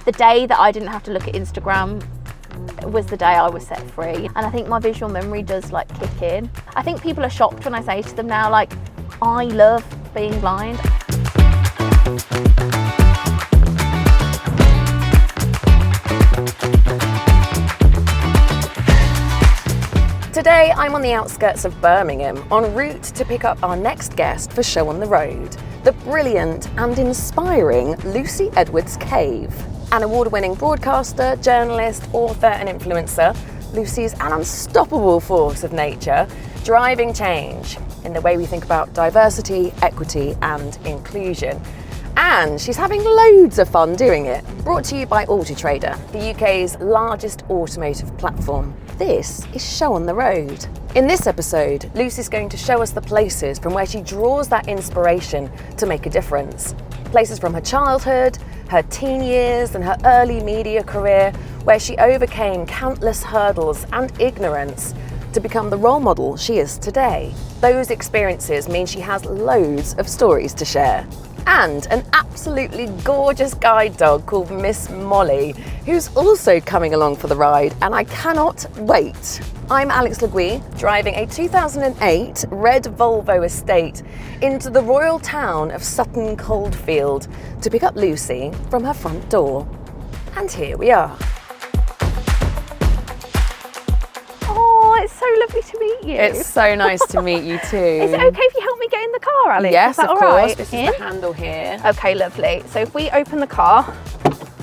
The day that I didn't have to look at Instagram was the day I was set free. And I think my visual memory does like kick in. I think people are shocked when I say to them now, like, I love being blind. Today I'm on the outskirts of Birmingham, en route to pick up our next guest for Show on the Road, the brilliant and inspiring Lucy Edwards-Cave. An award-winning broadcaster, journalist, author and influencer, Lucy's an unstoppable force of nature, driving change in the way we think about diversity, equity and inclusion. And she's having loads of fun doing it. Brought to you by Autotrader, the UK's largest automotive platform. This is Show on the Road. In this episode, Lucy's going to show us the places from where she draws that inspiration to make a difference. Places from her childhood, her teen years and her early media career, where she overcame countless hurdles and ignorance to become the role model she is today. Those experiences mean she has loads of stories to share. And an absolutely gorgeous guide dog called Miss Molly, who's also coming along for the ride, and I cannot wait. I'm Alex Le Gui, driving a 2008 red Volvo estate into the royal town of Sutton Coldfield to pick up Lucy from her front door. And here we are. It's so lovely to meet you. It's so nice to meet you too. Is it okay if you help me get in the car, Alex? Yes, of course. Right? This is the handle here. Okay, lovely. So if we open the car,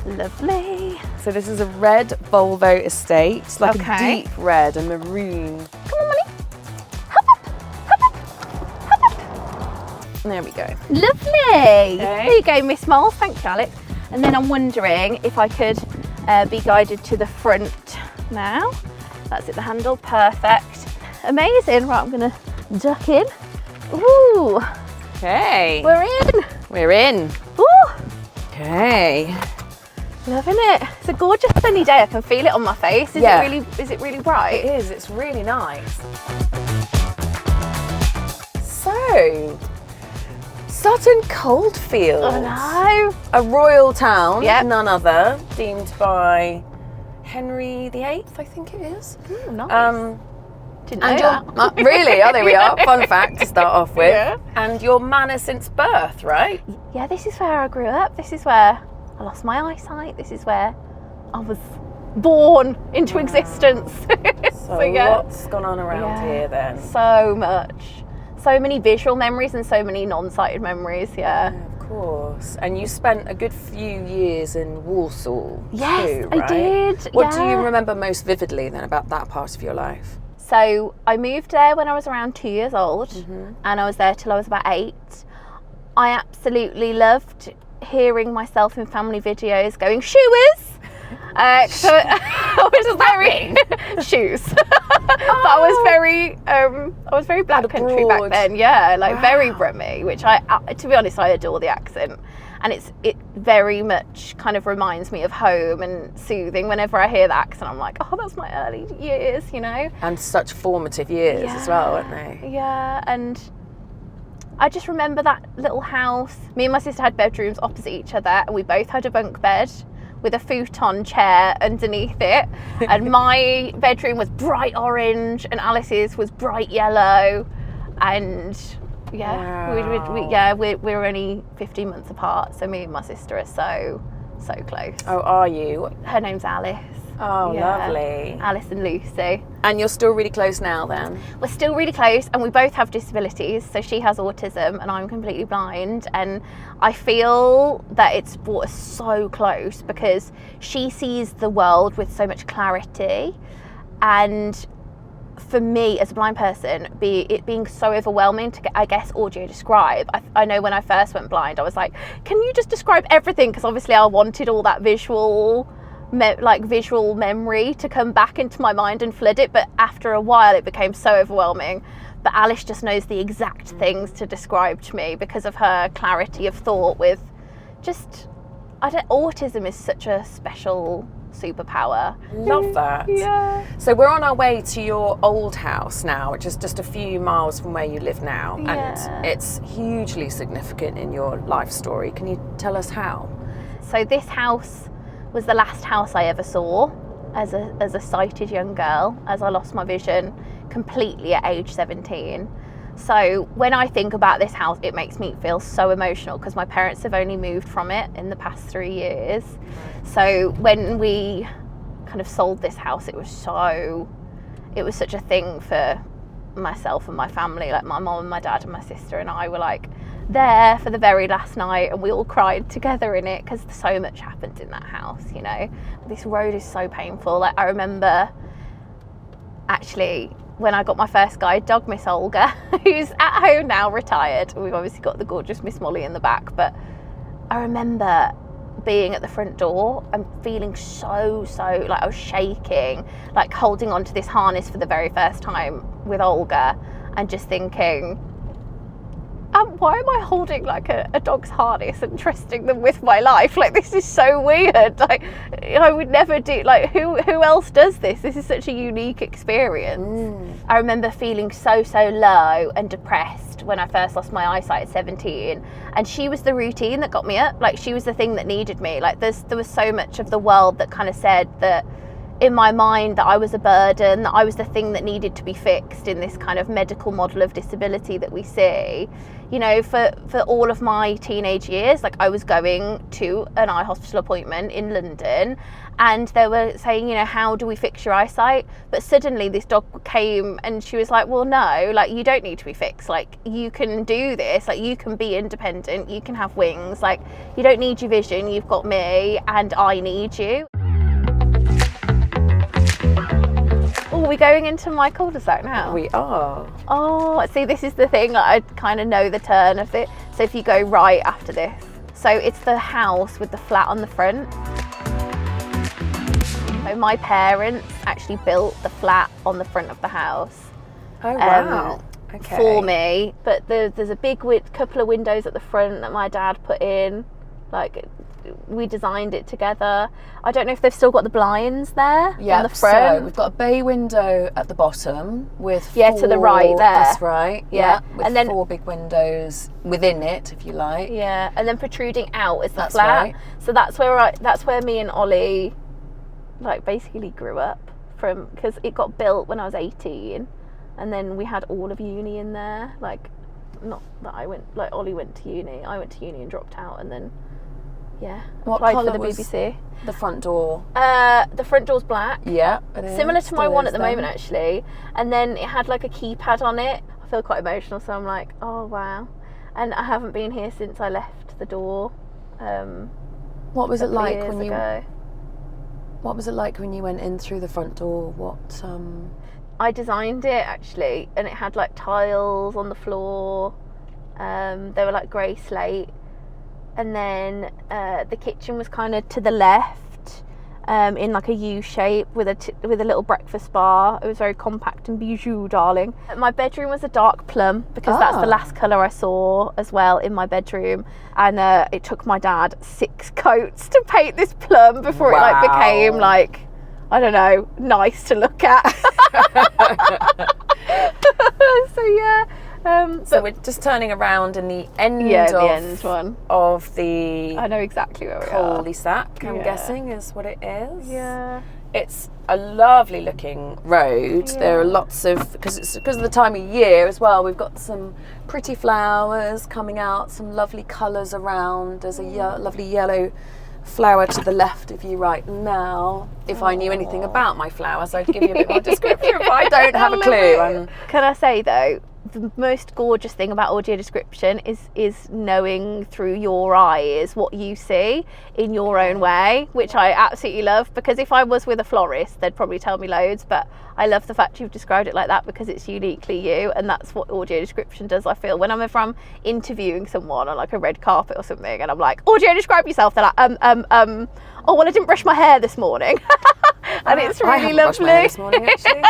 lovely. So this is a red Volvo estate. It's like Okay. a deep red and maroon. Come on, Molly. Hop up, hop up, hop up. There we go. Lovely. Okay. There you go, Miss Moll. Thank you, Alex. And then I'm wondering if I could be guided to the front now. That's it, the handle, perfect. Amazing, right, I'm gonna duck in. Ooh, Okay. we're in. in. Ooh, Okay. loving it. It's a gorgeous sunny day, I can feel it on my face. Is Yeah. it really bright? It is, it's really nice. So, Sutton Coldfield. Oh no. A royal town, Yep. none other, deemed by Henry VIII, I think it is. Ooh, nice. Didn't know And that. really? Oh, there we are. Fun fact to start off with. Yeah. And your manner since birth, right? Yeah, this is where I grew up. This is where I lost my eyesight. This is where I was born into existence. So yeah. what's gone on around Yeah. here then? So much. So many visual memories and so many non-sighted memories, yeah. Of course. And you spent a good few years in Warsaw Yes, too, I right? did, What do you yeah. remember most vividly then about that part of your life? So I moved there when I was around 2 years old Mm-hmm. and I was there till I was about 8. I absolutely loved hearing myself in family videos going, shoes! So I was very shoes, but I was very black country back Abroad. then. Yeah, like very Wow. Brummy, which I to be honest, I adore the accent, and it very much kind of reminds me of home and soothing. Whenever I hear the accent, I'm like, oh, that's my early years, you know. And such formative years as well, weren't they? Yeah, and I just remember that little house. Me and my sister had bedrooms opposite each other, and we both had a bunk bed with a futon chair underneath it. And my bedroom was bright orange, and Alice's was bright yellow. And yeah, Wow. we were only 15 months apart, so me and my sister are so close. Oh, are you? Her name's Alice. Oh, Yeah. lovely. Alice and Lucy. And you're still really close now then? We're still really close, and we both have disabilities. So she has autism and I'm completely blind, and I feel that it's brought us so close because she sees the world with so much clarity, and for me as a blind person, it being so overwhelming to, I guess, audio describe. I know when I first went blind, I was like, can you just describe everything? Because obviously I wanted all that visual memory to come back into my mind and flood it, but after a while it became so overwhelming. But Alice just knows the exact things to describe to me because of her clarity of thought with just, autism is such a special superpower. Love that. Yeah. So we're on our way to your old house now, which is just a few miles from where you live now. Yeah. And it's hugely significant in your life story. Can you tell us how? So this house was the last house I ever saw as a sighted young girl, as I lost my vision completely at age 17. So when I think about this house, it makes me feel so emotional because my parents have only moved from it in the past 3 years. So when we kind of sold this house, it was such a thing for myself and my family. Like my mom and my dad and my sister and I were like there for the very last night, and we all cried together in it because so much happened in that house, you know. This road is so painful. Like I remember actually when I got my first guide dog, Miss Olga, who's at home now, retired. We've obviously got the gorgeous Miss Molly in the back, but I remember being at the front door and feeling so like I was shaking, like holding onto this harness for the very first time with Olga, and just thinking, why am I holding like a dog's harness and trusting them with my life? Like, this is so weird. Like, I would never do, like, who else does this? This is such a unique experience. I remember feeling so low and depressed when I first lost my eyesight at 17, and she was the routine that got me up. Like, she was the thing that needed me. Like, there was so much of the world that kind of said that in my mind that I was a burden, that I was the thing that needed to be fixed in this kind of medical model of disability that we see. You know, for all of my teenage years, like I was going to an eye hospital appointment in London, and they were saying, you know, how do we fix your eyesight? But suddenly this dog came and she was like, well, no, like you don't need to be fixed. Like you can do this, like you can be independent, you can have wings, like you don't need your vision, you've got me and I need you. Oh, are we going into my cul-de-sac now? We are. Oh, see, this is the thing, like, I kind of know the turn of it. So if you go right after this. So it's the house with the flat on the front. So my parents actually built the flat on the front of the house. Oh, wow. Okay. For me. But there's a big couple of windows at the front that my dad put in. Like, we designed it together. I don't know if they've still got the blinds there on the front. So we've got a bay window at the bottom with to the right there. That's right. Yeah. With and then 4 big windows within it, if you like. Yeah, and then protruding out is the That's flat. right. So that's where me and Ollie like basically grew up from, because it got built when I was 18, and then we had all of uni in there. Like, not that I went, like Ollie went to uni. I went to uni and dropped out, and then What applied colour for the was BBC. The front door? The front door's black. Yeah, it is. Similar to my Still one is at the moment, actually. And then it had like a keypad on it. I feel quite emotional, so I'm like, oh wow. And I haven't been here since I left the door. What was it like when you? Ago. What was it like when you went in through the front door? What? I designed it actually, and it had like tiles on the floor. They were like grey slate. And then the kitchen was kind of to the left, in like a U shape with a little breakfast bar. It was very compact and bijou, darling. My bedroom was a dark plum, because that's the last colour I saw as well in my bedroom. And it took my dad 6 coats to paint this plum before it like became like, I don't know, nice to look at. So yeah. So we're just turning around in the end of the I know exactly where we are. Cul-de-sac, I'm guessing is what it is. Yeah. It's a lovely looking road. Yeah. There are lots of, because of the time of year as well, we've got some pretty flowers coming out, some lovely colours around. There's a lovely yellow flower to the left of you right now. If I knew anything about my flowers, I'd give you a bit more description, but I don't have a clue. Can I say though, the most gorgeous thing about audio description is knowing through your eyes what you see in your own way, which I absolutely love, because if I was with a florist, they'd probably tell me loads, but I love the fact you've described it like that, because it's uniquely you, and that's what audio description does. I feel whenever I'm interviewing someone on like a red carpet or something, and I'm like, audio describe yourself, they're like, oh well, I didn't brush my hair this morning. And it's really lovely. I haven't brushed my hair this morning, actually.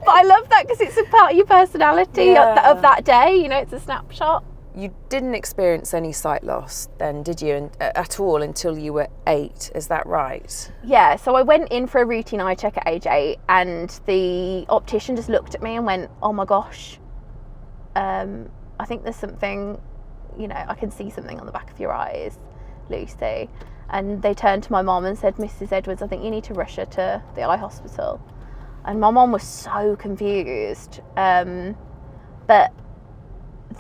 But I love that, because it's a part of your personality of that day, you know, it's a snapshot. You didn't experience any sight loss then, did you, at all, until you were 8, is that right? Yeah, so I went in for a routine eye check at age 8, and the optician just looked at me and went, oh my gosh, I think there's something, you know, I can see something on the back of your eyes, Lucy. And they turned to my mum and said, Mrs. Edwards, I think you need to rush her to the eye hospital. And my mum was so confused. But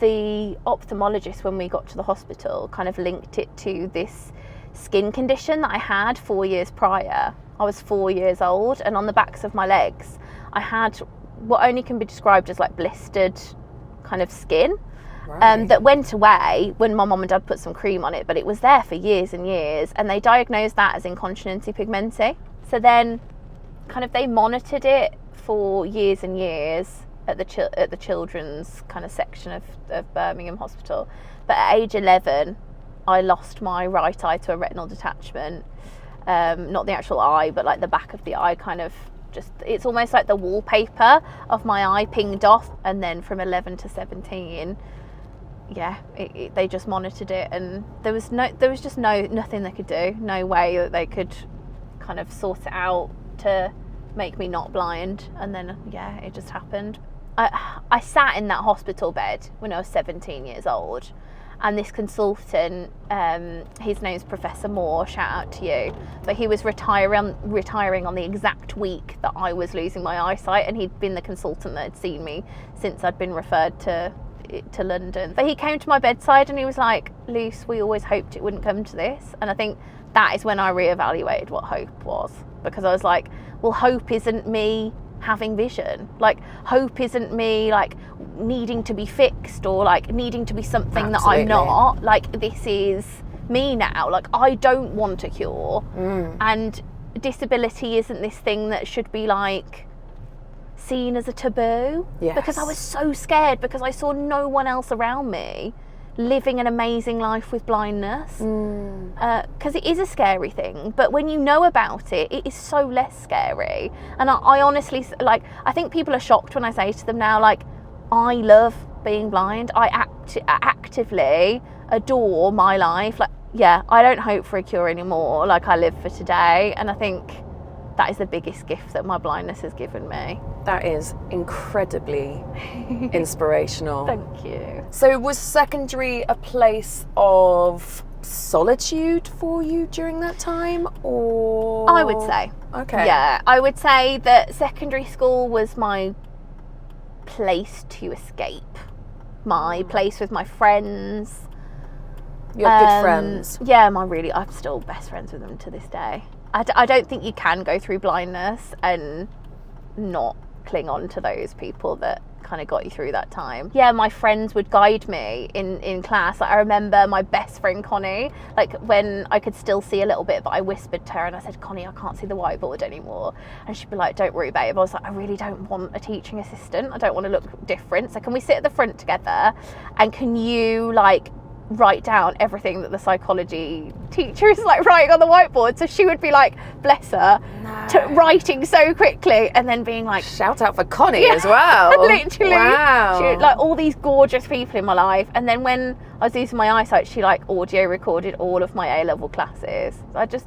the ophthalmologist, when we got to the hospital, kind of linked it to this skin condition that I had 4 years prior. I was 4 years old, and on the backs of my legs, I had what only can be described as like blistered kind of skin. Right. That went away when my mum and dad put some cream on it, but it was there for years and years, and they diagnosed that as incontinency pigmenti. So then kind of they monitored it for years and years at the children's kind of section of Birmingham Hospital. But at age 11, I lost my right eye to a retinal detachment. Not the actual eye, but like the back of the eye kind of just, it's almost like the wallpaper of my eye pinged off. And then from 11 to 17, they just monitored it, and there was just nothing they could do, no way that they could kind of sort it out to make me not blind. And then it just happened. I sat in that hospital bed when I was 17 years old, and this consultant, his name's Professor Moore, shout out to you, but he was retiring on the exact week that I was losing my eyesight, and he'd been the consultant that had seen me since I'd been referred to London. But he came to my bedside and he was like, Luce, we always hoped it wouldn't come to this. And I think that is when I reevaluated what hope was, because I was like, well, hope isn't me having vision. Like, hope isn't me like needing to be fixed or like needing to be something that I'm not. Like, this is me now. Like, I don't want a cure. And disability isn't this thing that should be like seen as a taboo. Yes. Because I was so scared, because I saw no one else around me living an amazing life with blindness. Because it is a scary thing, but when you know about it, it is so less scary. And I honestly, like, I think people are shocked when I say to them now, like, I love being blind. I actively adore my life. Like, I don't hope for a cure anymore. Like, I live for today. And I think that is the biggest gift that my blindness has given me. That is incredibly inspirational. Thank you. So was secondary a place of solitude for you during that time, or? I would say. Okay. Yeah, I would say that secondary school was my place to escape. My place with my friends. You had good friends? Yeah, I'm still best friends with them to this day. I don't think you can go through blindness and not cling on to those people that kind of got you through that time. Yeah, my friends would guide me in class. Like, I remember my best friend Connie, like when I could still see a little bit, but I whispered to her and I said, Connie, I can't see the whiteboard anymore. And she'd be like, don't worry, babe. I was like, I really don't want a teaching assistant. I don't want to look different. So can we sit at the front together, and can you like write down everything that the psychology teacher is like writing on the whiteboard? So she would be like, bless her, writing so quickly, and then being like, shout out for Connie as well. Literally. Wow. She, like, all these gorgeous people in my life. And then when I was losing my eyesight, she like audio recorded all of my A-level classes. I just,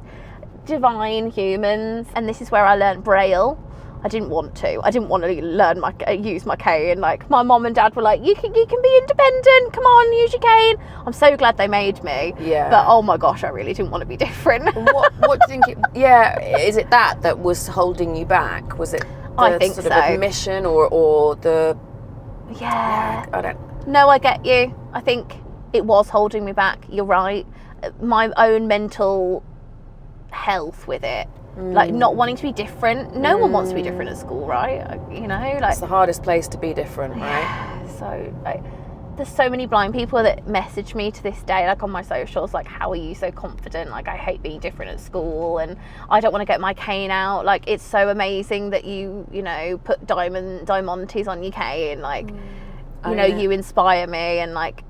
divine humans. And this is where I learned Braille. I didn't want to learn use my cane. Like, my mom and dad were like, you can be independent, come on, use your cane. I'm so glad they made me. Yeah. But oh my gosh, I really didn't want to be different. What do you think is it that was holding you back? Was it the I think sort so. of admission or the I don't. No, I get you. I think it was holding me back. You're right. My own mental health with it. Like, not wanting to be different. No one wants to be different at school, right? You know, like, it's the hardest place to be different, right? Yeah, so like, there's so many blind people that message me to this day, like on my socials, like, how are you so confident? Like, I hate being different at school, and I don't want to get my cane out. Like, it's so amazing that you know, put diamantes on your cane. Like, you know, you inspire me. And like,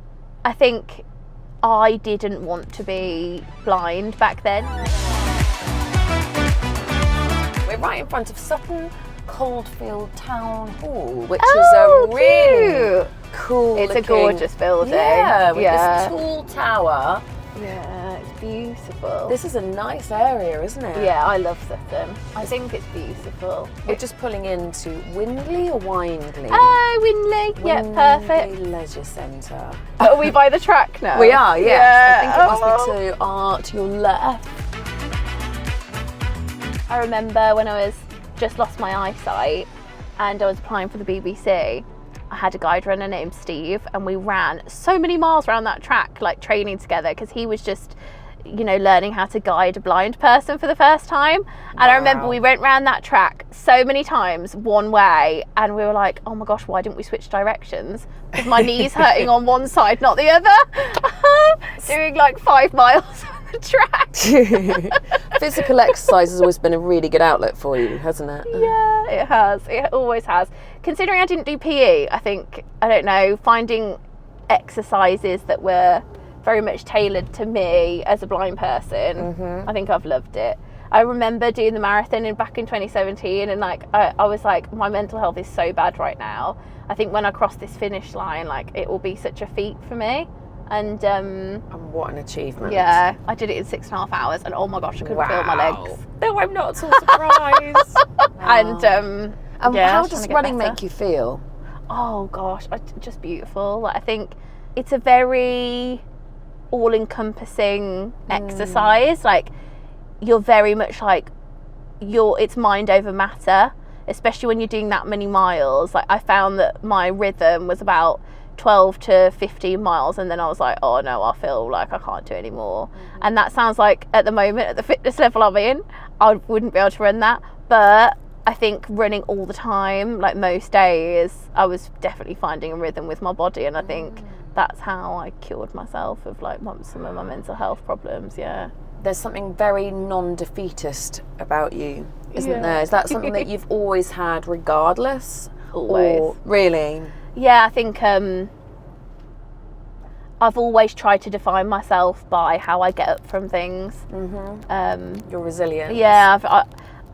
I think I didn't want to be blind back then. We're right in front of Sutton Coldfield Town Hall, which is a really cool It's a gorgeous building. Yeah, with this tall tower Yeah, it's beautiful. This is a nice area, isn't it? Yeah, I love Sutton. I think it's beautiful. We're just pulling into Windley or Windley? Oh, Windley. Yeah, perfect. Windley Leisure Centre. Are we by the track now? We are, yes. Yeah. I think it must be to your left. I remember when I was just lost my eyesight and I was applying for the BBC, I had a guide runner named Steve, and we ran so many miles around that track, like training together, because he was just, you know, learning how to guide a blind person for the first time. And I remember we went round that track so many times one way, and we were like, oh my gosh, why didn't we switch directions? Because my knee's hurting on one side, not the other. Doing like 5 miles on the track. Physical exercise has always been a really good outlet for you, hasn't it? Yeah, it has. It always has. Considering I didn't do PE, I think, I don't know, finding exercises that were very much tailored to me as a blind person, I think I've loved it. I remember doing the marathon back in 2017, and like I was like, my mental health is so bad right now. I think when I cross this finish line, like it will be such a feat for me. And what an achievement. Yeah, I did it in 6.5 hours, and oh my gosh, I couldn't feel my legs. No, I'm not at all surprised. And yeah, how does running make you feel? Oh gosh, just beautiful. Like, I think it's a very all-encompassing exercise. Like, you're very much like it's mind over matter, especially when you're doing that many miles. Like, I found that my rhythm was about 12 to 15 miles, and then I was like, oh no, I feel like I can't do it anymore. And that sounds like, at the moment, at the fitness level I'm in, I wouldn't be able to run that. But I think running all the time, like most days, I was definitely finding a rhythm with my body, and I think that's how I cured myself of like some of my mental health problems. Yeah. There's something very non-defeatist about you, isn't Yeah. there? Is that something that you've always had, regardless? Always. Or, really? Yeah, I think I've always tried to define myself by how I get up from things. Your resilience. Yeah,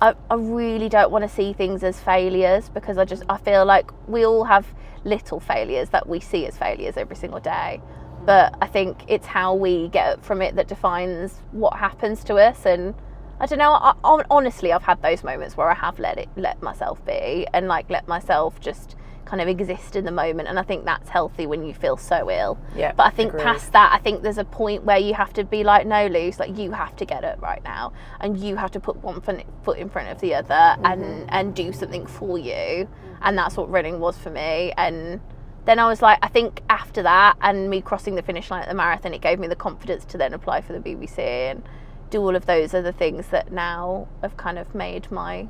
I really don't want to see things as failures, because I feel like we all have little failures that we see as failures every single day. But I think it's how we get up from it that defines what happens to us. And I don't know, honestly, I've had those moments where I have let myself be, and like let myself just kind of exist in the moment, and I think that's healthy when you feel so ill. Yeah, but I think agreed. past that, I think there's a point where you have to be like, no, Luce, like you have to get up right now, and you have to put one foot in front of the other, and do something for you. And that's what running was for me. And then I was like, I think after that, and me crossing the finish line at the marathon, it gave me the confidence to then apply for the BBC and do all of those other things that now have kind of made my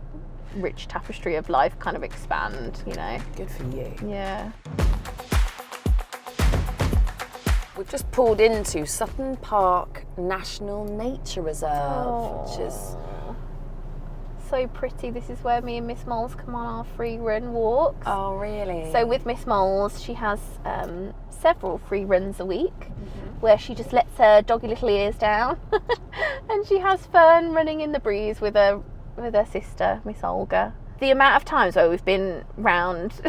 rich tapestry of life kind of expand, you know. Good for you. Yeah. We've just pulled into Sutton Park National Nature Reserve, which is so pretty. This is where me and Miss Moles come on our free run walks. Oh, really? So with Miss Moles, she has several free runs a week, where she just lets her doggy little ears down and she has fun running in the breeze with her sister, Miss Olga. The amount of times where we've been round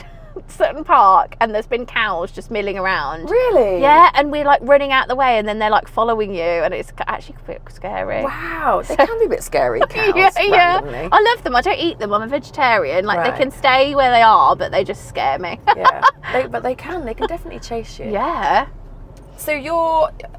Sutton Park and there's been cows just milling around. Really? Yeah, and we're like running out the way, and then they're like following you, and it's actually a bit scary. Wow, they can be a bit scary, cows, yeah. randomly. I love them. I don't eat them. I'm a vegetarian. Like, Right. they can stay where they are, but they just scare me. Yeah, but they can definitely chase you. Yeah. So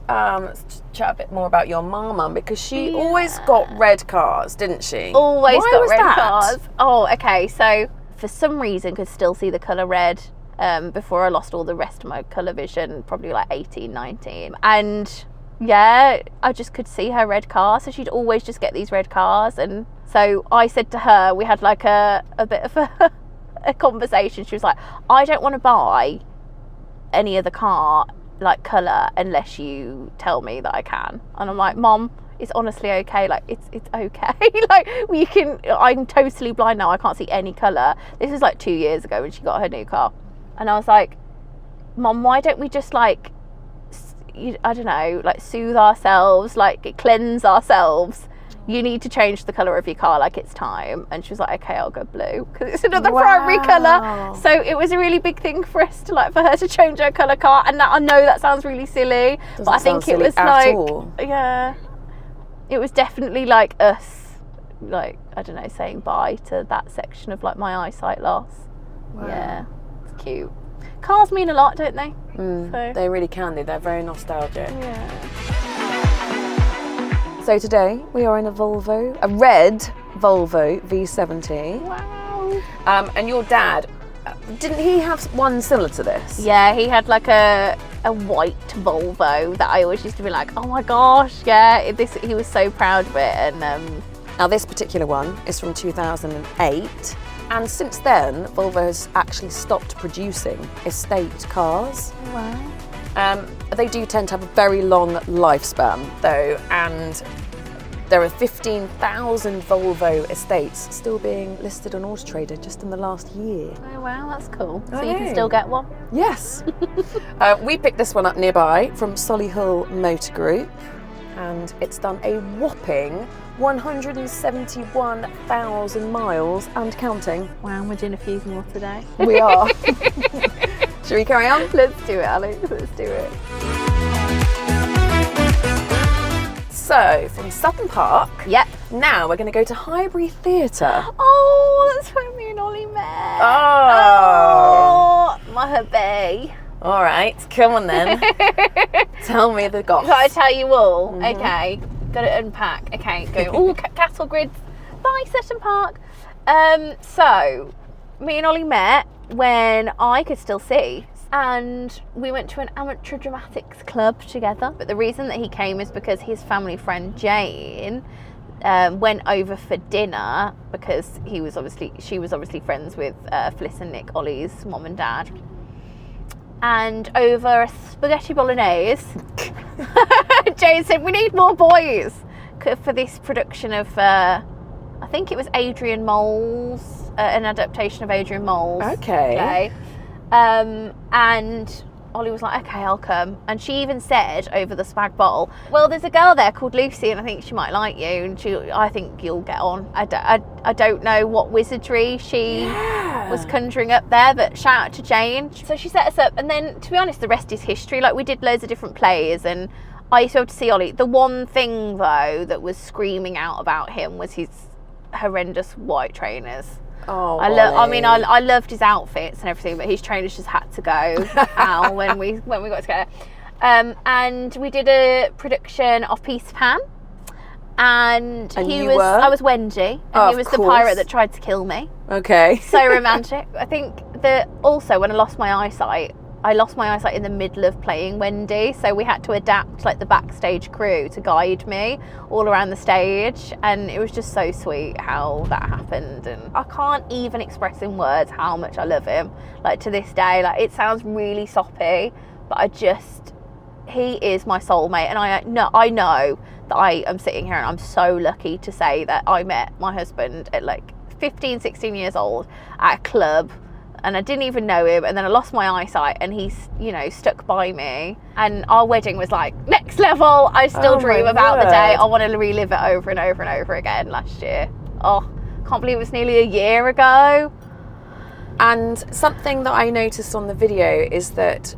let's chat a bit more about your mum, because she always got red cars, didn't she? Always Why got was red that? cars. Oh, okay. So for some reason, could still see the colour red before I lost all the rest of my colour vision, probably like 18, 19. And yeah, I just could see her red car. So she'd always just get these red cars. And so I said to her, we had like a bit of a conversation. She was like, I don't want to buy any other car like colour unless you tell me that I can. And I'm like, Mom, it's honestly okay. Like, it's okay. Like, I'm totally blind now. I can't see any colour. This is like 2 years ago when she got her new car. And I was like, Mom, why don't we just like, I don't know, like soothe ourselves, like cleanse ourselves you need to change the colour of your car, like it's time. And she was like, okay, I'll go blue because it's another primary colour. So it was a really big thing for us to like, for her to change her colour car. And that, I know that sounds really silly, but I think it was like, yeah, it was definitely like us, like, I don't know, saying bye to that section of like my eyesight loss. Wow. Yeah, it's cute. Cars mean a lot, don't they? So. They really can. They're very nostalgic. Yeah. So today we are in a red Volvo V70. Wow. And your dad, didn't he have one similar to this? Yeah, he had like a white Volvo that I always used to be like, oh my gosh, yeah. He was so proud of it. And now this particular one is from 2008. And since then, Volvo has actually stopped producing estate cars. Wow. They do tend to have a very long lifespan though, and there are 15,000 Volvo estates still being listed on Auto Trader just in the last year. Oh wow, that's cool. So you can still get one? Yes. We picked this one up nearby from Solihull Motor Group, and it's done a whopping 171,000 miles and counting. Wow, we're doing a few more today. We are. Shall we carry on? Let's do it, Alex. Let's do it. So, from Sutton Park, yep. Now we're going to go to Highbury Theatre. Oh, that's where me and Ollie met. Oh, my hubby. All right, come on then. Tell me the goss. Got to tell you all. Mm-hmm. Okay, got to unpack. Okay, go. Oh, cattle grids. Bye, Sutton Park. So, me and Ollie met when I could still see, and we went to an amateur dramatics club together. But the reason that he came is because his family friend Jane went over for dinner because she was obviously friends with Fliss and Nick, Ollie's mom and dad. And over a spaghetti bolognese, Jane said, we need more boys for this production of, I think it was Adrian Mole's, an adaptation of Adrian Mole's. Okay. And Ollie was like, okay, I'll come. And she even said over the spag bowl, well, there's a girl there called Lucy and I think she might like you and I think you'll get on. I don't know what wizardry she was conjuring up there, but shout out to Jane. So she set us up, and then, to be honest, the rest is history. Like, we did loads of different plays, and I used to be able to see Ollie. The one thing, though, that was screaming out about him was his horrendous white trainers. Oh, I loved his outfits and everything, but his trainers just had to go out when we got together. And we did a production of Peter Pan, and I was Wendy, and he was the pirate that tried to kill me. Okay. So romantic. I think that also when I lost my eyesight in the middle of playing Wendy, so we had to adapt like the backstage crew to guide me all around the stage, and it was just so sweet how that happened, and I can't even express in words how much I love him. Like, to this day, like, it sounds really soppy, but he is my soulmate, and I know that I am sitting here and I'm so lucky to say that I met my husband at like 15, 16 years old at a club, and I didn't even know him, and then I lost my eyesight and he's, stuck by me, and our wedding was like next level. I still dream about the day. I want to relive it over and over and over again last year. Oh, can't believe it was nearly a year ago. And something that I noticed on the video is that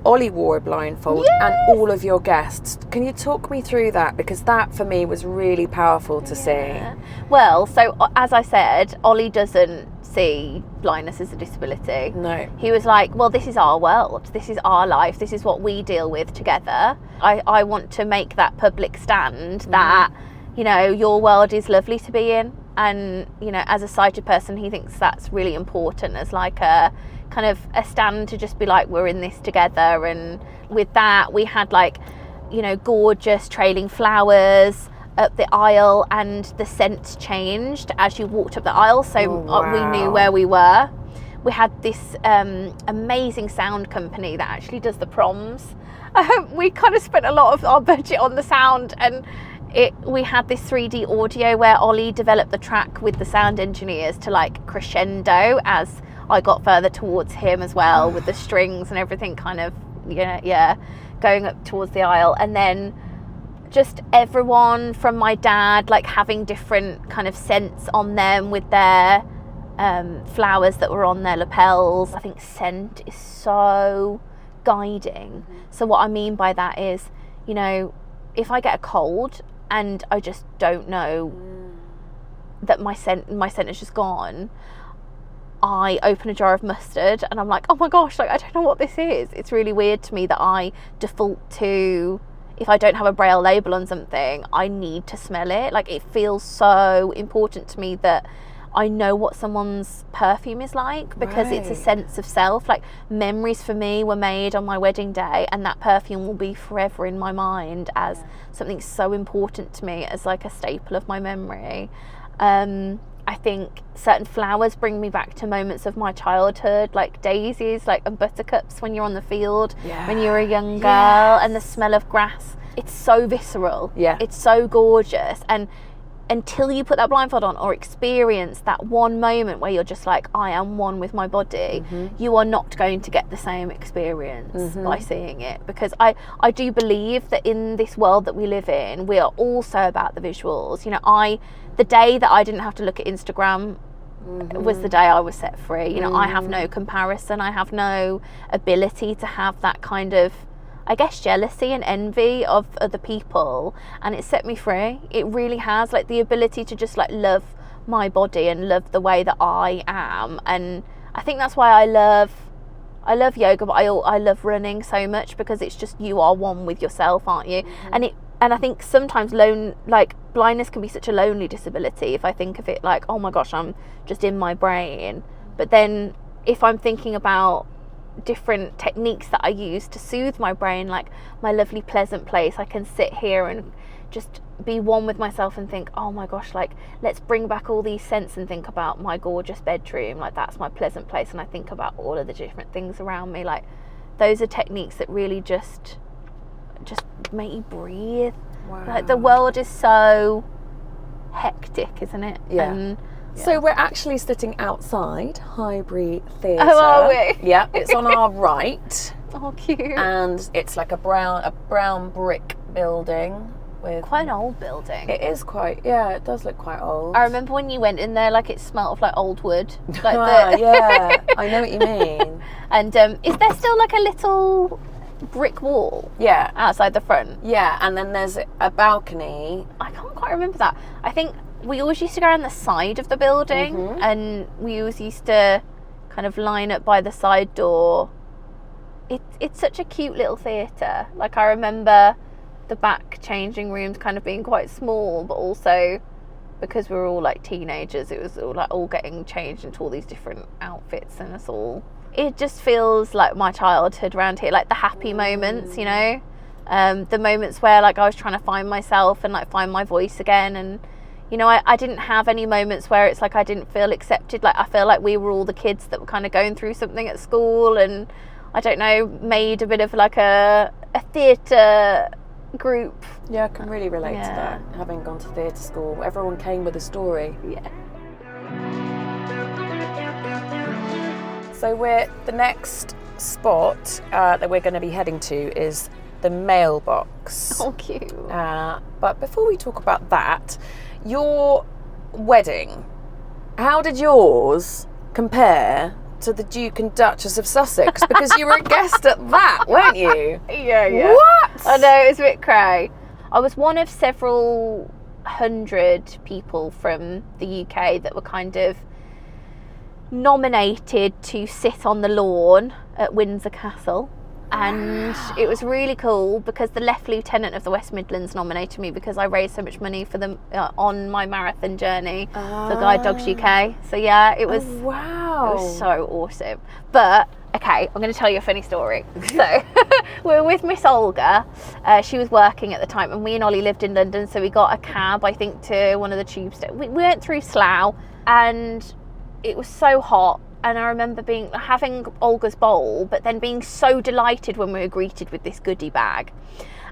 Ollie wore a blindfold, and all of your guests. Can you talk me through that? Because that for me was really powerful to see. Well, so as I said, Ollie doesn't see blindness as a disability. No. He was like, well, this is our world, this is our life, this is what we deal with together. I want to make that public stand that, your world is lovely to be in. And, as a sighted person, he thinks that's really important as like a kind of a stand to just be like, we're in this together. And with that, we had like, gorgeous trailing flowers up the aisle, and the scents changed as you walked up the aisle, so we knew where we were. We had this amazing sound company that actually does the proms. We kind of spent a lot of our budget on the sound, and we had this 3D audio where Ollie developed the track with the sound engineers to like crescendo as I got further towards him as well, with the strings and everything kind of going up towards the aisle. And then just everyone from my dad, like having different kind of scents on them with their flowers that were on their lapels. I think scent is so guiding. So what I mean by that is, you know, if I get a cold and I just don't know that my scent is just gone, I open a jar of mustard and I'm like, oh my gosh, like I don't know what this is. It's really weird to me that I default to, if I don't have a braille label on something, I need to smell it. Like it feels so important to me that I know what someone's perfume is like, because it's a sense of self. Like memories for me were made on my wedding day, and that perfume will be forever in my mind as something so important to me, as like a staple of my memory. I think certain flowers bring me back to moments of my childhood, like daisies, like and buttercups when you're on the field, when you're a young girl, and the smell of grass. It's so visceral. It's so gorgeous. And until you put that blindfold on or experience that one moment where you're just like, I am one with my body, you are not going to get the same experience by seeing it. Because I do believe that in this world that we live in, we are also about the visuals. You know, the day that I didn't have to look at Instagram was the day I was set free. You know, I have no comparison. I have no ability to have that kind of, I guess, jealousy and envy of other people, and it set me free. It really has, like the ability to just like love my body and love the way that I am. And I think that's why I love yoga, but I love running so much, because it's just, you are one with yourself, aren't you? And I think sometimes blindness can be such a lonely disability, if I think of it like, oh my gosh, I'm just in my brain. But then if I'm thinking about different techniques that I use to soothe my brain, like my lovely pleasant place, I can sit here and just be one with myself and think, oh my gosh, like let's bring back all these scents and think about my gorgeous bedroom, like that's my pleasant place. And I think about all of the different things around me. Like those are techniques that really just make you breathe. Like the world is so hectic, isn't it? So we're actually sitting outside Highbury Theatre. Oh, are we? Yeah, it's on our right. Oh, cute. And it's like a brown brick building with quite an old building. It is quite, yeah, it does look quite old. I remember when you went in there, like it smelled of like old wood. Like yeah, I know what you mean. And is there still like a little brick wall outside the front? Yeah, and then there's a balcony. I can't quite remember that. I think we always used to go around the side of the building, and we always used to kind of line up by the side door. It's such a cute little theatre. Like I remember the back changing rooms kind of being quite small, but also because we were all like teenagers, it was all getting changed into all these different outfits, and it just feels like my childhood around here, like the happy moments, you know, the moments where like I was trying to find myself and like find my voice again. And you know, I didn't have any moments where it's like I didn't feel accepted. Like I feel like we were all the kids that were kind of going through something at school, and I don't know, made a bit of like a theatre group. Yeah, I can really relate to that, having gone to theatre school. Everyone came with a story. So the next spot that we're going to be heading to is the mailbox. Oh, cute. But before we talk about that, your wedding, how did yours compare to the Duke and Duchess of Sussex? Because you were a guest at that, weren't you? Yeah. What? I know, it was a bit cray. I was one of several hundred people from the UK that were kind of nominated to sit on the lawn at Windsor Castle. And it was really cool because the Left Lieutenant of the West Midlands nominated me because I raised so much money for them on my marathon journey for Guide Dogs UK. So yeah, it was It was so awesome. But okay, I'm going to tell you a funny story. So we were with Miss Olga. She was working at the time, and we and Ollie lived in London, so we got a cab, I think, to one of the tube stations. We went through Slough, and it was so hot. And I remember having Olga's bowl, but then being so delighted when we were greeted with this goodie bag.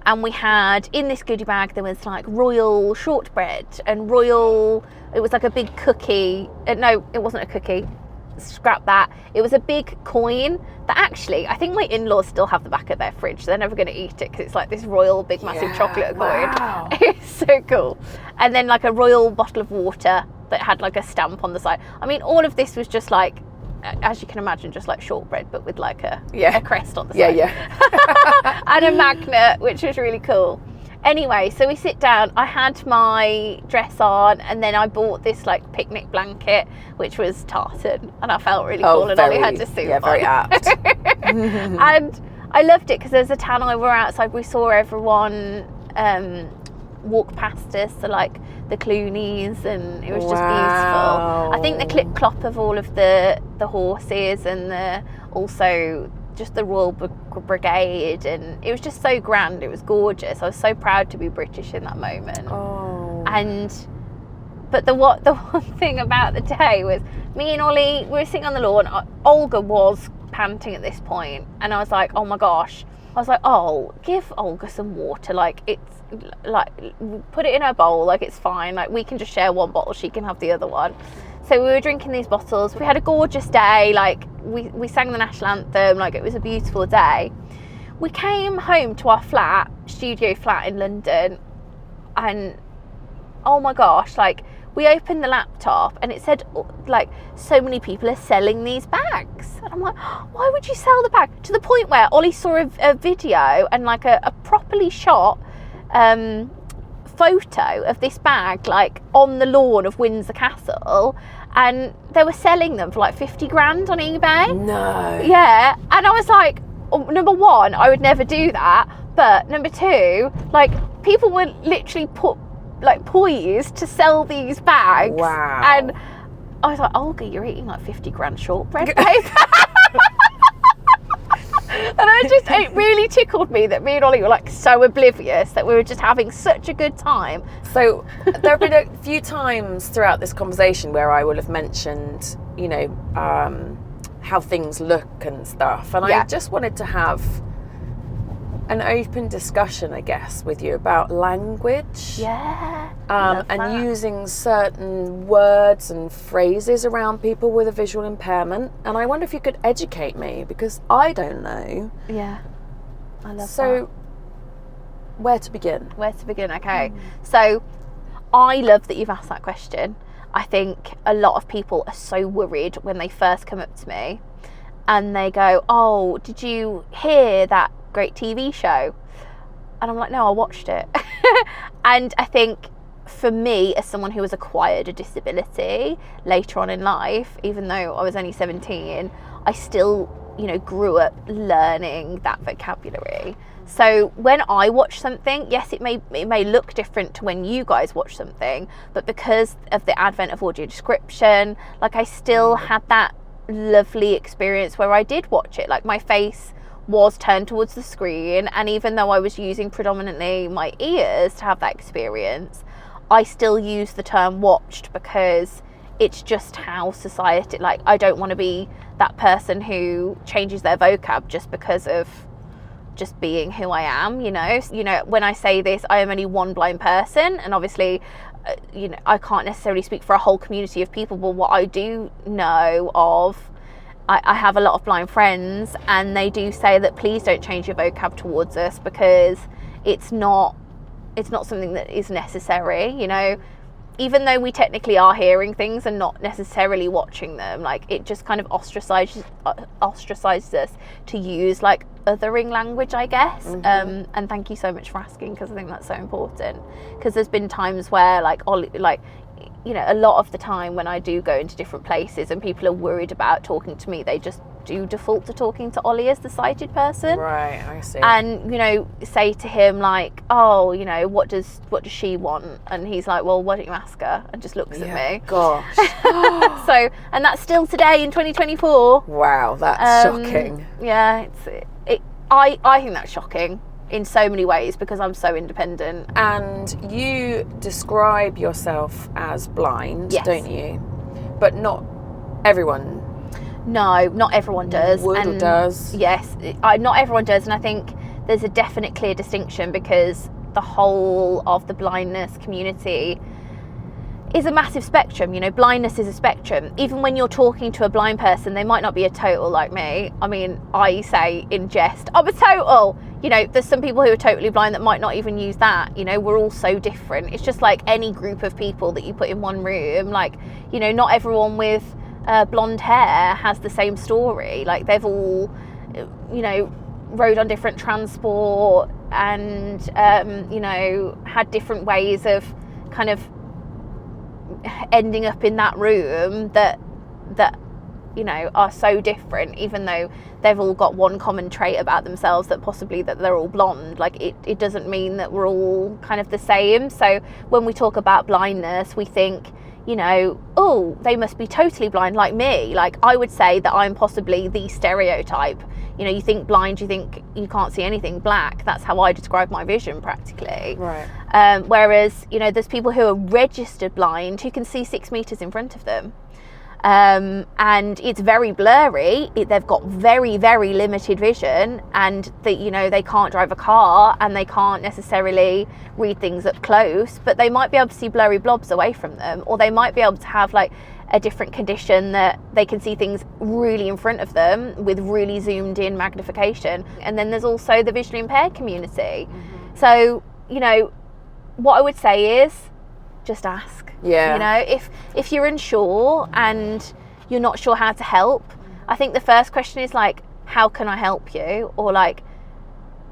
And we had, in this goodie bag, there was like royal shortbread and it was like a big cookie. No, it wasn't a cookie. scrap that. It was a big coin that actually, I think my in-laws still have the back of their fridge. They're never going to eat it because it's like this royal big massive chocolate wow. coin. It's so cool. And then like a royal bottle of water that had like a stamp on the side. I mean, all of this was just like, as you can imagine, just like shortbread, but with like a crest on the side. And a magnet, which was really cool. Anyway, so we sit down. I had my dress on, and then I bought this like picnic blanket, which was tartan, and I felt really cool. And Ollie had to suit on. Very apt. And I loved it because there's a tannoy. We're outside. We saw everyone walk past us, so like the Clooneys, and it was just beautiful. I think the clip clop of all of the horses, and also just the Royal Brigade, and it was just so grand. It was gorgeous. I was so proud to be British in that moment. But the one thing about the day was me and Ollie, we were sitting on the lawn. Olga was panting at this point, and I was like, oh my gosh. I was like, oh, give Olga some water. Like, it's like, put it in her bowl. Like, it's fine. Like, we can just share one bottle. She can have the other one. So we were drinking these bottles. We had a gorgeous day. Like, we sang the national anthem. Like, it was a beautiful day. We came home to our flat, studio flat in London, and oh my gosh, like, we opened the laptop and it said, like, so many people are selling these bags. And I'm like, why would you sell the bag? To the point where Ollie saw a video and like a properly shot photo of this bag, like, on the lawn of Windsor Castle, and they were selling them for like 50 grand on eBay. No. Yeah. And I was like, oh, number one, I would never do that. But number two, like, people were literally poised to sell these bags. Wow. And I was like, Olga, you're eating like 50 grand shortbread, babe. And it really tickled me that me and Ollie were like so oblivious that we were just having such a good time. So there have been a few times throughout this conversation where I will have mentioned, you know, how things look and stuff. And I just wanted to have an open discussion, I guess, with you about language. Yeah. And using certain words and phrases around people with a visual impairment. And I wonder if you could educate me, because I don't know. Yeah. I love that. So, where to begin? Where to begin? Okay. So, I love that you've asked that question. I think a lot of people are so worried when they first come up to me and they go, oh, did you hear that great TV show? And I'm like, no, I watched it. And I think for me, as someone who has acquired a disability later on in life, even though I was only 17, I still, you know, grew up learning that vocabulary. So when I watch something, yes, it may look different to when you guys watch something, but because of the advent of audio description, like, I still had that lovely experience where I did watch it. Like, my face was turned towards the screen, and even though I was using predominantly my ears to have that experience, I still use the term watched because it's just how society, like, I don't want to be that person who changes their vocab just because of just being who I am, you know. When I say this, I am only one blind person, and obviously, you know, I can't necessarily speak for a whole community of people, but what I do know of, I have a lot of blind friends, and they do say that please don't change your vocab towards us because it's not something that is necessary, you know. Even though we technically are hearing things and not necessarily watching them, like, it just kind of ostracizes us to use like othering language, I guess. And thank you so much for asking, because I think that's so important. Because there's been times where, like, you know, a lot of the time when I do go into different places and people are worried about talking to me, they just do default to talking to Ollie as the sighted person. Right, I see. And, you know, say to him like, oh, you know, what does she want? And he's like, well, why don't you ask her? And just looks at me. Gosh. So, and that's still today in 2024. Wow, that's shocking. Yeah, I think that's shocking in so many ways because I'm so independent. And you describe yourself as blind, yes, don't you? But not everyone. No, not everyone does. Or does. Yes, not everyone does, and I think there's a definite clear distinction because the whole of the blindness community is a massive spectrum. You know, blindness is a spectrum. Even when you're talking to a blind person, they might not be a total like me. I mean, I say in jest, I'm a total. You know, there's some people who are totally blind that might not even use that. You know, we're all so different. It's just like any group of people that you put in one room. Like, you know, not everyone with blonde hair has the same story. Like, they've all, you know, rode on different transport and, you know, had different ways of kind of ending up in that room that you know are so different, even though they've all got one common trait about themselves, that possibly that they're all blonde. Like, it doesn't mean that we're all kind of the same. So when we talk about blindness, we think, you know, oh, they must be totally blind like me. Like, I would say that I'm possibly the stereotype. You know, you think blind, you think you can't see anything black. That's how I describe my vision practically. Right. Whereas, you know, there's people who are registered blind who can see 6 meters in front of them. And it's very blurry. They've got very, very limited vision, and that, you know, they can't drive a car and they can't necessarily read things up close, but they might be able to see blurry blobs away from them, or they might be able to have like a different condition that they can see things really in front of them with really zoomed in magnification. And then there's also the visually impaired community. Mm-hmm. So, you know, what I would say is just ask. Yeah. You know, if you're unsure and you're not sure how to help, I think the first question is like, how can I help you? Or like,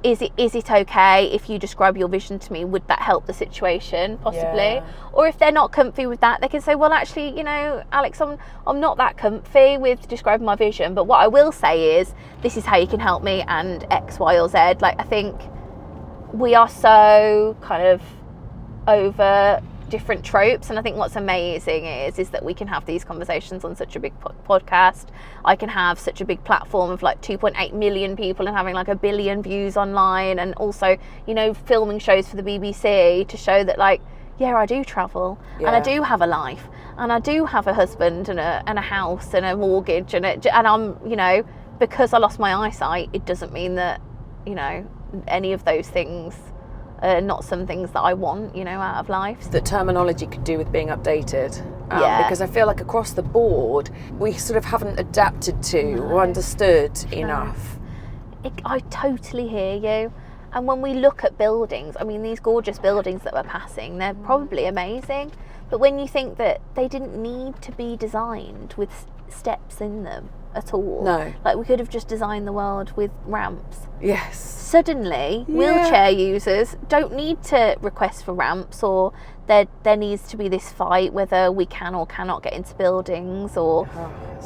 is it okay if you describe your vision to me? Would that help the situation possibly? Yeah. Or if they're not comfy with that, they can say, well, actually, you know, Alex, I'm not that comfy with describing my vision, but what I will say is this is how you can help me, and X, Y, or Z. Like, I think we are so kind of over different tropes, and I think what's amazing is that we can have these conversations on such a big podcast. I can have such a big platform of like 2.8 million people and having like 1 billion views online, and also, you know, filming shows for the BBC to show that, like, yeah, I do travel, and I do have a life, and I do have a husband and a house and a mortgage, and I'm, you know, because I lost my eyesight, it doesn't mean that, you know, any of those things not some things that I want, you know, out of life. That terminology could do with being updated. Yeah. Because I feel like across the board, we sort of haven't adapted to or understood enough. I totally hear you. And when we look at buildings, I mean, these gorgeous buildings that we're passing, they're probably amazing. But when you think that they didn't need to be designed with steps in them at all. No. Like, we could have just designed the world with ramps. Yes. Suddenly, wheelchair users don't need to request for ramps, or there needs to be this fight whether we can or cannot get into buildings, or,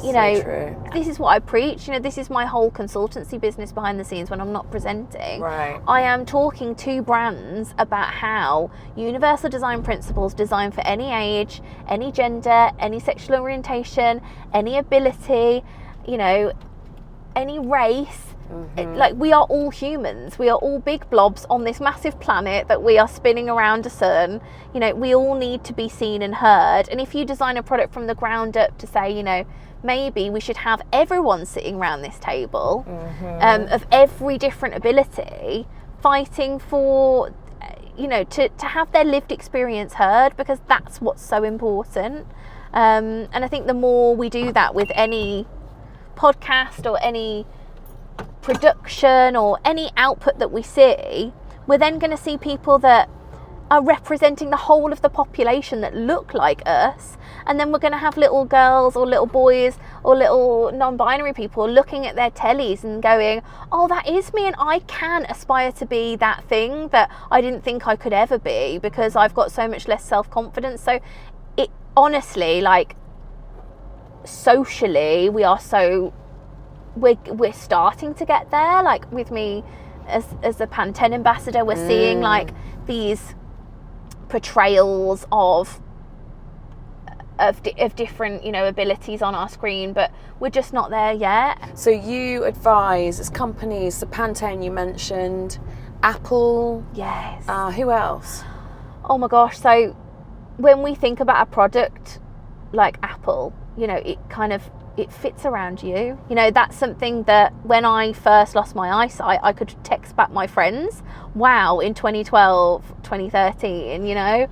you know, true. This is what I preach. You know, this is my whole consultancy business behind the scenes when I'm not presenting. Right. I am talking to brands about how universal design principles designed for any age, any gender, any sexual orientation, any ability, you know, any race. Mm-hmm. Like, we are all humans. We are all big blobs on this massive planet that we are spinning around a sun. You know, we all need to be seen and heard. And if you design a product from the ground up to say, you know, maybe we should have everyone sitting around this table, of every different ability, fighting for, you know, to have their lived experience heard, because that's what's so important. And I think the more we do that with any podcast or any production or any output that we see, we're then going to see people that are representing the whole of the population that look like us, and then we're going to have little girls or little boys or little non-binary people looking at their tellies and going, oh, that is me, and I can aspire to be that thing that I didn't think I could ever be because I've got so much less self-confidence. So it honestly, like, socially, we're starting to get there. Like, with me as a Pantene ambassador, we're seeing like these portrayals of different, you know, abilities on our screen, but we're just not there yet. So you advise as companies, the Pantene you mentioned, Apple. Yes. Who else? Oh my gosh. So when we think about a product like Apple, you know, it fits around you. You know, that's something that when I first lost my eyesight, I could text back my friends, wow, in 2012, 2013, you know,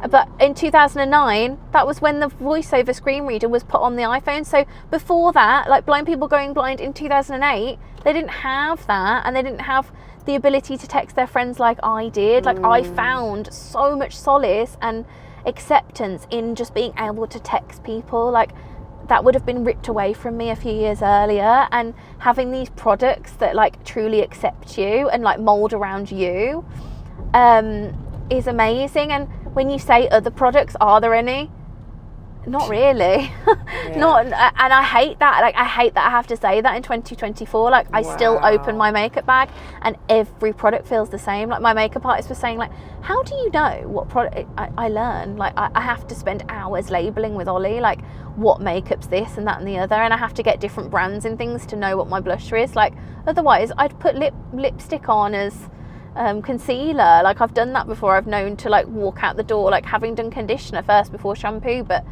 But in 2009, that was when the voiceover screen reader was put on the iPhone. So before that, like blind people going blind in 2008, they didn't have that, and they didn't have the ability to text their friends like I did. Like I found so much solace and acceptance in just being able to text people. Like that would have been ripped away from me a few years earlier, and having these products that like truly accept you and like mold around you is amazing. And when you say other products, are there any? Not really. Not, and I hate that. Like I hate that I have to say that in 2024. Like I still open my makeup bag and every product feels the same. Like my makeup artist was saying, like, how do you know what product? I learn. Like I have to spend hours labeling with Ollie, like what makeup's this and that and the other, and I have to get different brands and things to know what my blusher is. Like otherwise, I'd put lipstick on as concealer. Like I've done that before. I've known to like walk out the door like having done conditioner first before shampoo. But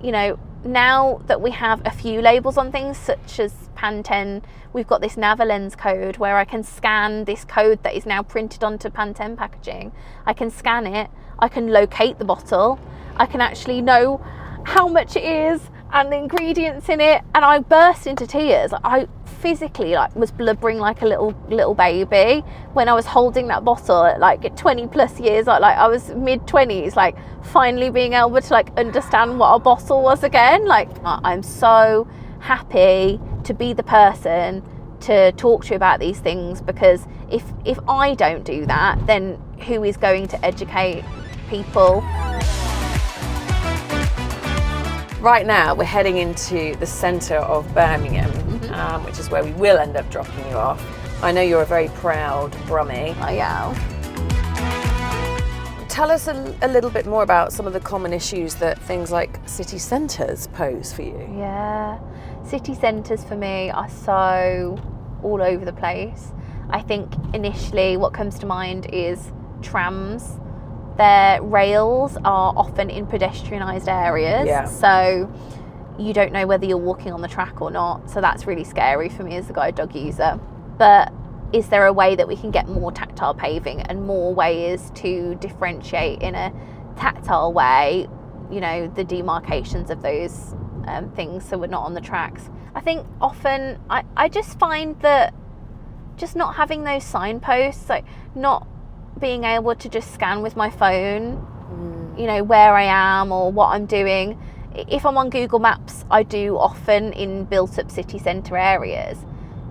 you know, now that we have a few labels on things such as Pantene, we've got this Navalens code where I can scan this code that is now printed onto Pantene packaging. I can scan it, I can locate the bottle, I can actually know how much it is and the ingredients in it, and I burst into tears. I physically like was blubbering like a little baby when I was holding that bottle at like 20 plus years. Like I was mid-20s, like finally being able to like understand what a bottle was again. Like I'm so happy to be the person to talk to you about these things, because if I don't do that, then who is going to educate people? Right now, we're heading into the centre of Birmingham, which is where we will end up dropping you off. I know you're a very proud Brummie. I am. Tell us a little bit more about some of the common issues that things like city centres pose for you. Yeah, city centres for me are so all over the place. I think initially what comes to mind is trams. Their rails are often in pedestrianised areas, so you don't know whether you're walking on the track or not. So that's really scary for me as a guide dog user. But is there a way that we can get more tactile paving and more ways to differentiate in a tactile way, you know, the demarcations of those things so we're not on the tracks? I think often I just find that just not having those signposts, like not being able to just scan with my phone, you know, where I am or what I'm doing. If I'm on Google Maps, I do often in built up city centre areas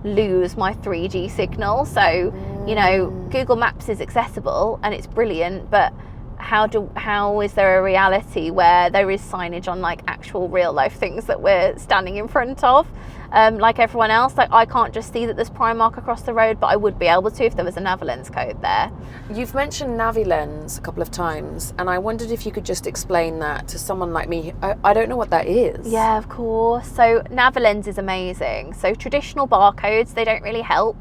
lose my 3G signal. So, you know, Google Maps is accessible and it's brilliant, but how is there a reality where there is signage on like actual real life things that we're standing in front of? Like everyone else, like I can't just see that there's Primark across the road, but I would be able to if there was a Navalens code there. You've mentioned Navilens a couple of times, and I wondered if you could just explain that to someone like me. I don't know what that is. Yeah, of course. So Navalens is amazing. So traditional barcodes, they don't really help,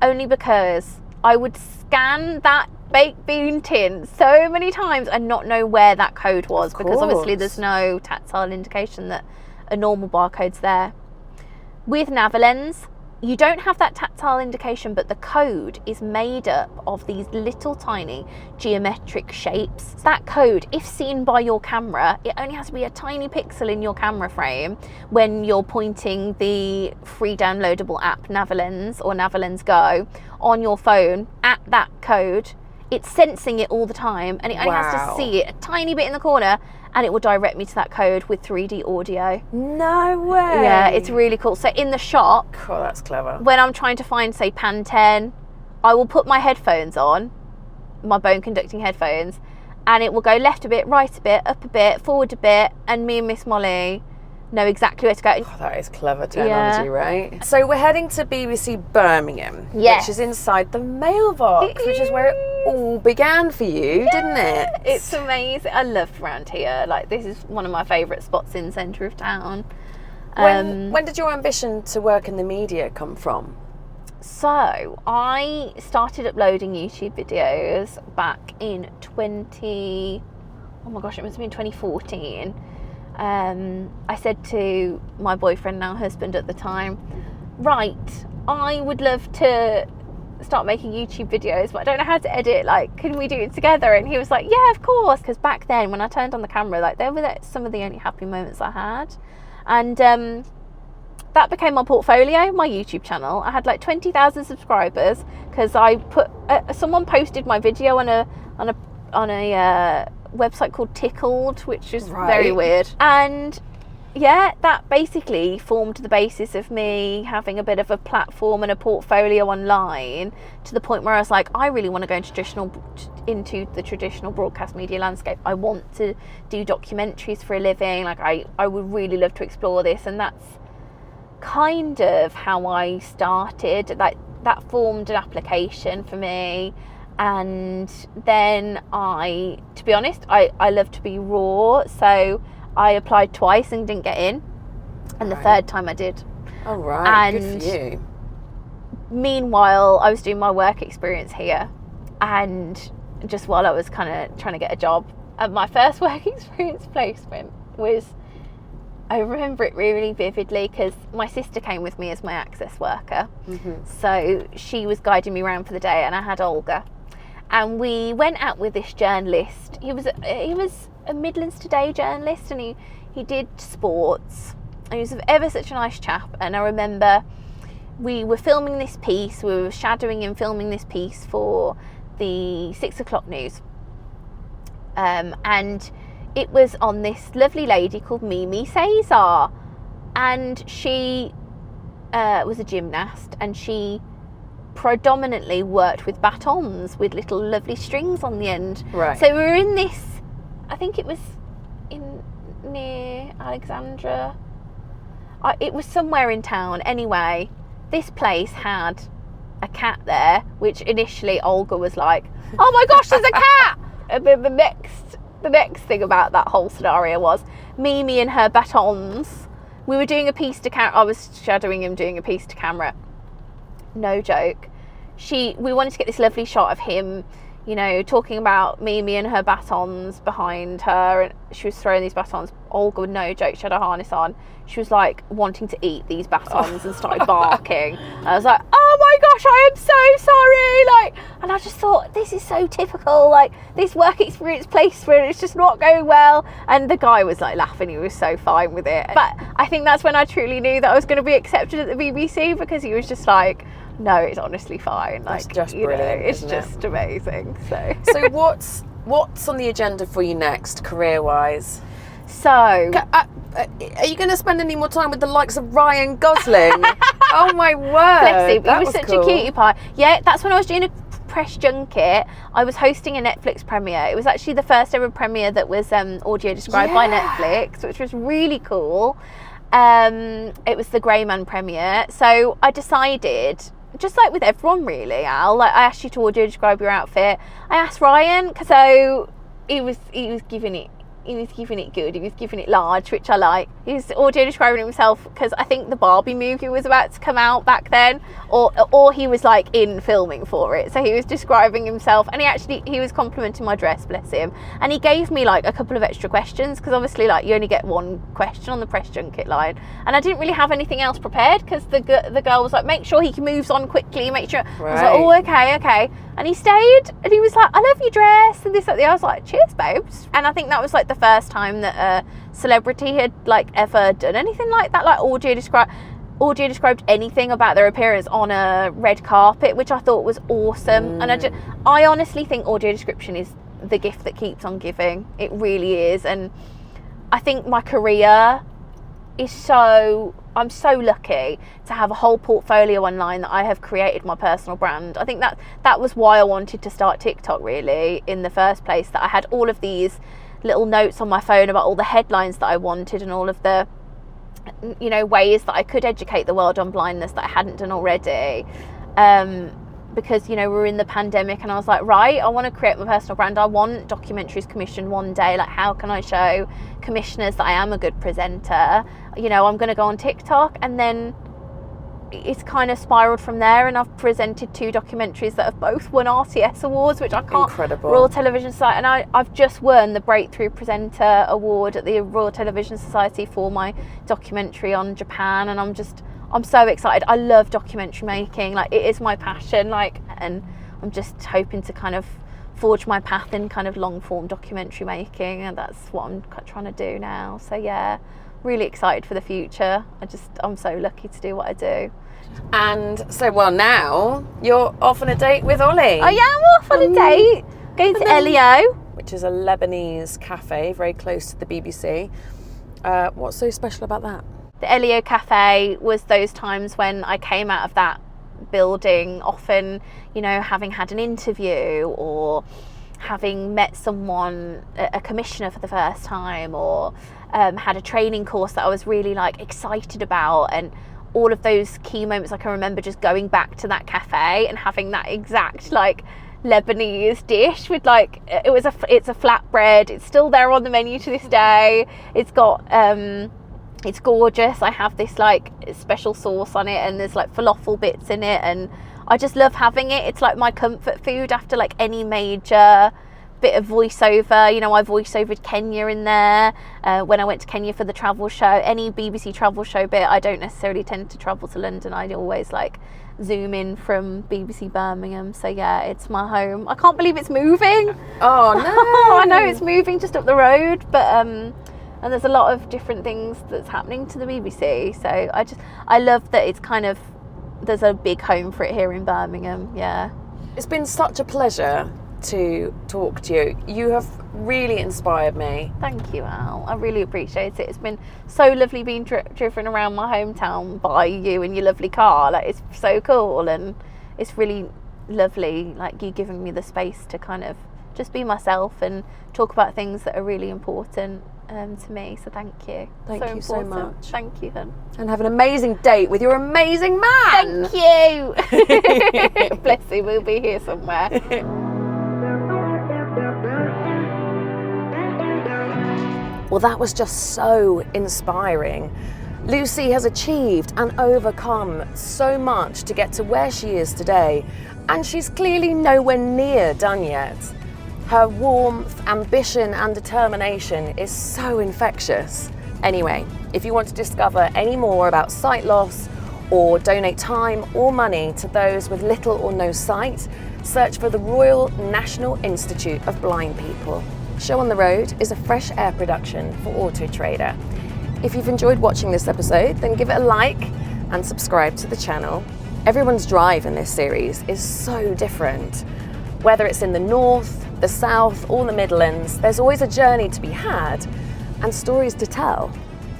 only because I would scan that baked bean tin so many times and not know where that code was, because obviously there's no tactile indication that a normal barcode's there. With Navalens, you don't have that tactile indication, but the code is made up of these little tiny geometric shapes. That code, if seen by your camera, it only has to be a tiny pixel in your camera frame when you're pointing the free downloadable app Navalens or Navalens Go on your phone at that code. It's sensing it all the time, and it only has to see it a tiny bit in the corner, and it will direct me to that code with 3D audio. No way. Yeah, it's really cool. So in the shop, oh, that's clever. When I'm trying to find, say, Pantene, I will put my headphones on, my bone conducting headphones, and it will go left a bit, right a bit, up a bit, forward a bit, and me and Miss Molly know exactly where to go. Oh, that is clever technology, right? So we're heading to BBC Birmingham, yes, which is inside the mailbox, which is where it all began for you, didn't it? It's amazing. I love around here. Like, this is one of my favourite spots in the centre of town. When did your ambition to work in the media come from? So I started uploading YouTube videos back in it must have been 2014. I said to my boyfriend, now husband at the time, right, I would love to start making YouTube videos, but I don't know how to edit. Like, can we do it together? And he was like, yeah, of course. Because back then, when I turned on the camera, like, they were some of the only happy moments I had. And that became my portfolio, my YouTube channel. I had like 20,000 subscribers because I put someone posted my video on a website called Tickled, which is very weird. And yeah, that basically formed the basis of me having a bit of a platform and a portfolio online, to the point where I was like, I really want to go into the traditional broadcast media landscape. I want to do documentaries for a living. Like, I would really love to explore this. And that's kind of how I started. Like, that formed an application for me. And then to be honest, I love to be raw. So I applied twice and didn't get in, and the third time I did. Oh, right. And good for you. Meanwhile, I was doing my work experience here, and just while I was kind of trying to get a job, my first work experience placement was, I remember it really vividly because my sister came with me as my access worker. Mm-hmm. So she was guiding me around for the day, and I had Olga. And we went out with this journalist. He was a Midlands Today journalist, and he did sports. And he was ever such a nice chap. And I remember we were filming this piece. We were shadowing and filming this piece for the 6 o'clock news. And it was on this lovely lady called Mimi Cesar. And she was a gymnast, and she predominantly worked with batons with little lovely strings on the end. Right. So we were in this, I think it was near Alexandra. It was somewhere in town. Anyway, this place had a cat there, which initially Olga was like, oh my gosh, there's a cat! And then the next thing about that whole scenario was Mimi and her batons. We were doing a piece to camera. I was shadowing him doing a piece to camera. No joke. We wanted to get this lovely shot of him, you know, talking about Mimi and her batons behind her, and she was throwing these batons. Olga, no joke, she had a harness on. She was like wanting to eat these batons and started barking. And I was like, oh my gosh, I am so sorry. Like, and I just thought, this is so typical. Like, this work experience placement, it's just not going well. And the guy was like laughing. He was so fine with it. But I think that's when I truly knew that I was going to be accepted at the BBC, because he was just like, no, it's honestly fine. Like, that's just brilliant. It's just amazing. So what's on the agenda for you next, career-wise? So, are you going to spend any more time with the likes of Ryan Gosling? Oh my word! Bless him. He was such a cutie pie. Yeah, that's when I was doing a press junket. I was hosting a Netflix premiere. It was actually the first ever premiere that was audio described by Netflix, which was really cool. It was the Grey Man premiere. So I decided, just like with everyone really, Al, like, I asked you to audio describe your outfit. I asked Ryan, so he was giving it good. He was giving it large, which I like. He was audio describing himself because I think the Barbie movie was about to come out back then, or he was like in filming for it. So he was describing himself, and he was complimenting my dress, bless him. And he gave me like a couple of extra questions, because obviously like you only get one question on the press junket line, and I didn't really have anything else prepared, because the girl was like, make sure he moves on quickly, make sure. Right. I was like, oh, okay. And he stayed, and he was like, I love your dress, and this, that, the other. I was like, cheers, babes. And I think that was like the first time that a celebrity had like ever done anything like that, like audio described anything about their appearance on a red carpet, which I thought was awesome. And I honestly think audio description is the gift that keeps on giving. It really is. And I think my career is I'm so lucky to have a whole portfolio online that I have created my personal brand. I think that was why I wanted to start TikTok really in the first place, that I had all of these little notes on my phone about all the headlines that I wanted and all of the, you know, ways that I could educate the world on blindness that I hadn't done already. Because, you know, we're in the pandemic, and I was like, right, I want to create my personal brand. I want documentaries commissioned one day. Like, how can I show commissioners that I am a good presenter? You know, I'm going to go on TikTok, and then it's kind of spiraled from there, and I've presented 2 documentaries that have both won RTS awards, which I can't. Incredible. Royal Television Society, and I've just won the Breakthrough Presenter Award at the Royal Television Society for my documentary on Japan, and I'm so excited. I love documentary making. Like, it is my passion. Like, and I'm just hoping to kind of forge my path in kind of long form documentary making, and that's what I'm trying to do now. So yeah, really excited for the future. I'm so lucky to do what I do. And so, well, now you're off on a date with Ollie. Oh yeah, I'm off on a date. Going to Elio, which is a Lebanese cafe very close to the BBC. What's so special about that? The Elio Cafe was those times when I came out of that building, often, you know, having had an interview or having met someone, a commissioner for the first time, or had a training course that I was really like excited about, and all of those key moments I can remember just going back to that cafe and having that exact like Lebanese dish with like, it's a flatbread. It's still there on the menu to this day. It's got it's gorgeous. I have this like special sauce on it, and there's like falafel bits in it, and I just love having it. It's like my comfort food after like any major bit of voiceover. You know, I voiceovered Kenya in there when I went to Kenya for the travel show. Any BBC travel show bit, I don't necessarily tend to travel to London. I always like zoom in from BBC Birmingham. So yeah, it's my home. I can't believe it's moving. Oh no. I know it's moving just up the road, but and there's a lot of different things that's happening to the BBC. So I love that it's kind of, there's a big home for it here in Birmingham. Yeah. It's been such a pleasure to talk to you. You have really inspired me. Thank you, Al. I really appreciate it. It's been so lovely being driven around my hometown by you in your lovely car. Like, it's so cool, and it's really lovely, like, you giving me the space to kind of just be myself and talk about things that are really important to me. So thank you. Thank you so much. Thank you, then. And have an amazing date with your amazing man. Thank you. Bless you. We'll be here somewhere. Well, that was just so inspiring. Lucy has achieved and overcome so much to get to where she is today, and she's clearly nowhere near done yet. Her warmth, ambition and determination is so infectious. Anyway, if you want to discover any more about sight loss or donate time or money to those with little or no sight, search for the Royal National Institute of Blind People. Show on the Road is a fresh air production for Auto Trader. If you've enjoyed watching this episode, then give it a like and subscribe to the channel. Everyone's drive in this series is so different. Whether it's in the north, the south or the Midlands, there's always a journey to be had and stories to tell.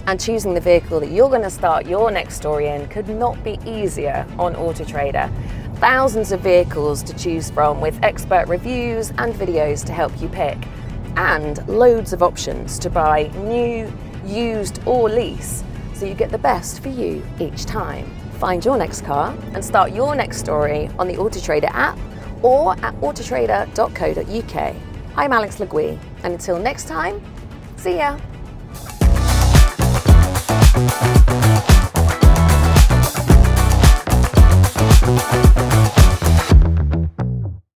And choosing the vehicle that you're going to start your next story in could not be easier on Auto Trader. Thousands of vehicles to choose from with expert reviews and videos to help you pick. And loads of options to buy new, used or lease, so you get the best for you each time. Find your next car and start your next story on the Auto Trader app or at autotrader.co.uk. I'm Alex Legui, and until next time, see ya.